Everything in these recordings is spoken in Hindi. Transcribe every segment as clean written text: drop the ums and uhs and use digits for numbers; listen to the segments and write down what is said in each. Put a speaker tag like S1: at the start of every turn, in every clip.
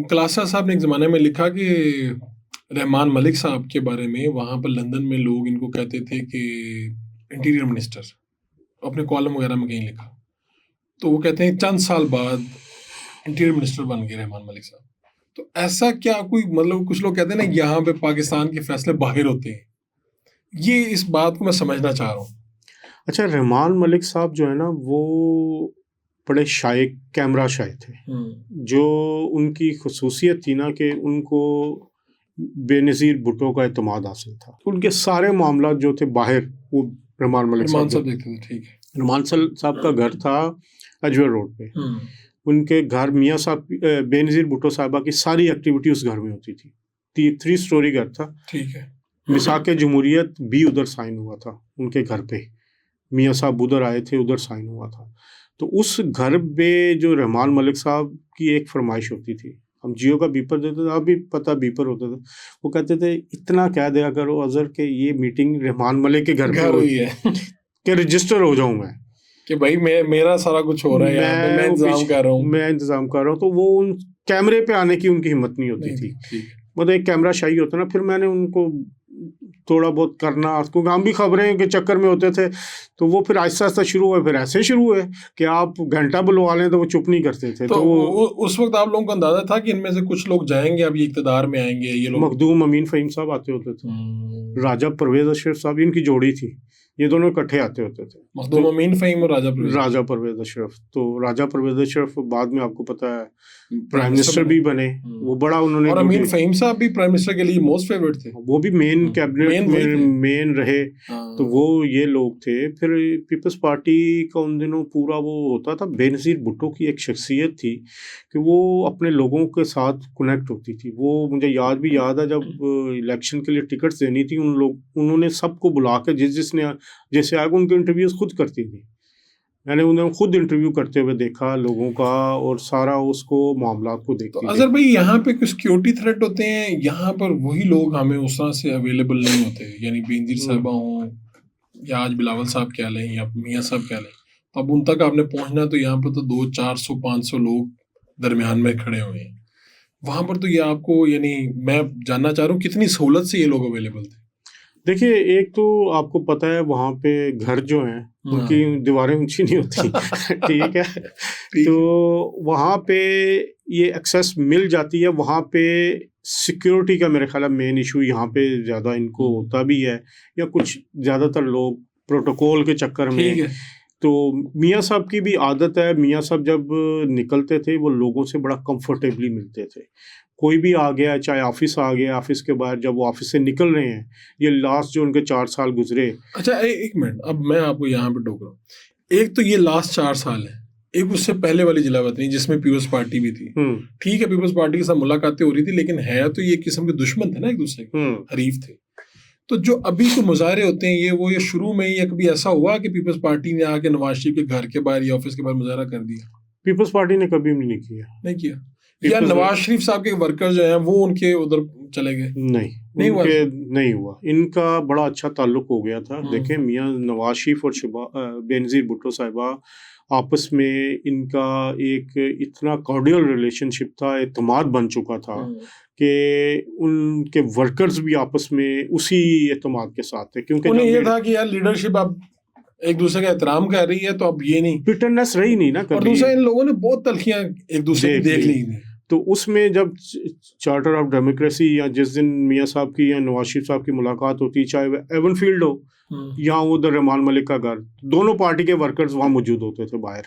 S1: क्लासा साहब ने एक ज़माने में लिखा कि रहमान मलिक साहब के बारे में वहाँ पर लंदन में लोग इनको कहते थे कि इंटीरियर मिनिस्टर, अपने कॉलम वगैरह में कहीं लिखा। तो वो कहते हैं चंद साल बाद इंटीरियर मिनिस्टर बन गए रहमान मलिक साहब। तो ऐसा क्या कोई मतलब, कुछ लोग कहते हैं ना यहाँ पे पाकिस्तान के फैसले बाहर होते हैं, ये इस बात को मैं समझना चाह रहा हूँ।
S2: अच्छा, रहमान मलिक साहब जो है ना वो बड़े शाये, कैमरा शाये थे। जो उनकी खसूसियत थी ना कि उनको बेनज़ीर भुट्टो का एतमाद हासिल था। उनके सारे मामला जो थे बाहर वो रहमान मलिक साहब
S1: देखते थे। ठीक है।
S2: रहमान साहब का घर था अजवर रोड पे। उनके घर मियाँ साहब, बेनज़ीर भुट्टो साहबा की सारी एक्टिविटी उस घर में होती थी। 3 स्टोरी घर था।
S1: ठीक है।
S2: मिसाके जमहूरियत भी उधर साइन हुआ था उनके घर पे। मियाँ साहब उधर आए थे, उधर साइन हुआ था। तो उस घर पे जो रहमान मलिक साहब की एक फरमाइश होती थी, हम जियो का बीपर देते थे, अभी पता बीपर होता था, वो कहते थे इतना कह दिया करो अजहर के ये मीटिंग रहमान मलिक के घर पे हुई है कि रजिस्टर हो जाऊं मैं
S1: कि भाई मेरा सारा कुछ हो रहा है, मैं इंतजाम कर
S2: रहा हूँ। तो वो उन कैमरे पे आने की उनकी हिम्मत नहीं होती थी। मतलब एक कैमरा शाही होता ना। फिर मैंने उनको थोड़ा बहुत करना, क्योंकि हम भी खबरें के चक्कर में होते थे, तो वो फिर आहिस्ता आहिस्ता शुरू हुए। फिर ऐसे शुरू हुए कि आप घंटा बुलवा लें तो वो चुप नहीं करते थे।
S1: तो उस वक्त आप लोगों को अंदाजा था कि इनमें से कुछ लोग जाएंगे, अब ये इक़्तिदार में आएंगे, ये लोग?
S2: मखदूम अमीन फ़हीम साहब आते होते थे, राजा परवेज़ अशरफ साहब, इनकी जोड़ी थी, ये दोनों इकट्ठे आते होते थे।
S1: मखदूम अमीन फ़हीम और
S2: राजा परवेज़ अशरफ। तो राजा परवेज़ अशरफ बाद में आपको पता है प्राइम मिनिस्टर भी बने। वो बड़ा उन्होंने,
S1: और अमीन फ़हीम साहब भी प्राइम मिनिस्टर के लिए मोस्ट फेवरेट थे।
S2: वो भी मेन कैबिनेट में मेन रहे। तो वो ये लोग थे। फिर पीपल्स पार्टी का उन दिनों पूरा वो होता था। बेनज़ीर भुट्टो की एक शख्सियत थी कि वो अपने लोगों के साथ कनेक्ट होती थी। वो मुझे भी याद है जब इलेक्शन के लिए टिकट्स देनी थी, उन्होंने सबको बुला के जिसने जैसे आगे उनके इंटरव्यूज़ खुद करती थी। मैंने उन्हें खुद इंटरव्यू करते हुए देखा लोगों का, और सारा उसको मामला को देखती थी।
S1: अजहर भाई, यहाँ पे कुछ सिक्योरिटी थ्रेट होते हैं, यहाँ पर वही लोग हमें उस तरह से अवेलेबल नहीं होते। यानी बेनज़ीर साहबा हों या आज बिलावल साहब क्या लें या मियाँ साहब क्या लें, तो अब उन तक आपने पहुँचना, तो यहाँ पर तो 200-400-500 लोग दरमियान में खड़े हुए हैं। वहाँ पर तो ये आपको, यानी मैं जानना चाह रहा हूँ कितनी सहूलत से ये लोग अवेलेबल थे?
S2: देखिए, एक तो आपको पता है वहाँ पे घर जो हैं उनकी दीवारें ऊंची नहीं होती। ठीक है। तो वहाँ पे ये एक्सेस मिल जाती है। वहाँ पे सिक्योरिटी का मेरे ख्याल मेन इशू यहाँ पे ज़्यादा इनको होता भी है, या कुछ ज़्यादातर लोग प्रोटोकॉल के चक्कर में। तो मियाँ साहब की भी आदत है, मियाँ साहब जब निकलते थे वो लोगों से बड़ा कंफर्टेबली मिलते थे। कोई भी आ गया, चाहे ऑफिस आ गया, ऑफिस के बाद जब वो ऑफिस से निकल रहे हैं, ये लास्ट जो उनके 4 साल गुजरे।
S1: अच्छा, एक मिनट, अब मैं आपको यहाँ पे टोक रहा हूँ। एक तो ये लास्ट 4 साल है, एक उससे पहले वाली जिलावतनी जिसमें पीपल्स पार्टी भी थी। ठीक है, पीपल्स पार्टी के साथ मुलाकातें हो रही थी, लेकिन है तो ये किस्म के दुश्मन थे ना, एक दूसरे के हरीफ थे। तो जो अभी तो मुजाहरे होते हैं ये शुरू में ही कभी ऐसा हुआ कि पीपल्स पार्टी ने आके नवाज शरीफ के घर के बाहर या ऑफिस के बाहर मुजाहरा कर दिया?
S2: पीपल्स पार्टी ने कभी भी नहीं किया।
S1: या नवाज शरीफ साहब के वर्कर जो हैं वो उनके उधर चले गए?
S2: नहीं हुआ। इनका बड़ा अच्छा ताल्लुक हो गया था। देखें, मियाँ नवाज शरीफ और बेनज़ीर भुट्टो साहिबा आपस में इनका एक इतना कॉर्डियल रिलेशनशिप था, एतमाद बन चुका था कि उनके वर्कर्स भी आपस में उसी एतमाद के साथ थे। क्योंकि
S1: उन्हें ये था कि यार लीडरशिप अब एक दूसरे का एहतराम कर रही है, तो अब ये नहीं,
S2: बिटरनेस रही नहीं ना कभी।
S1: और दूसरा, इन लोगों ने बहुत तलखियां एक दूसरे की देख ली थी।
S2: तो उसमें जब चार्टर ऑफ डेमोक्रेसी या जिस दिन मियाँ साहब की या नवाज शरीफ साहब की मुलाकात होती, चाहे वह एवन फील्ड हो या उधर रहमान मलिक का घर, दोनों पार्टी के वर्कर्स वहाँ मौजूद होते थे बाहर,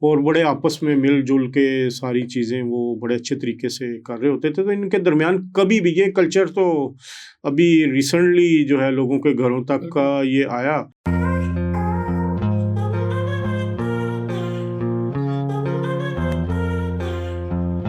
S2: और बड़े आपस में मिलजुल के सारी चीज़ें वो बड़े अच्छे तरीके से कर रहे होते थे। तो इनके दरमियान कभी भी ये कल्चर तो अभी रिसेंटली जो है लोगों के घरों तक का ये आया।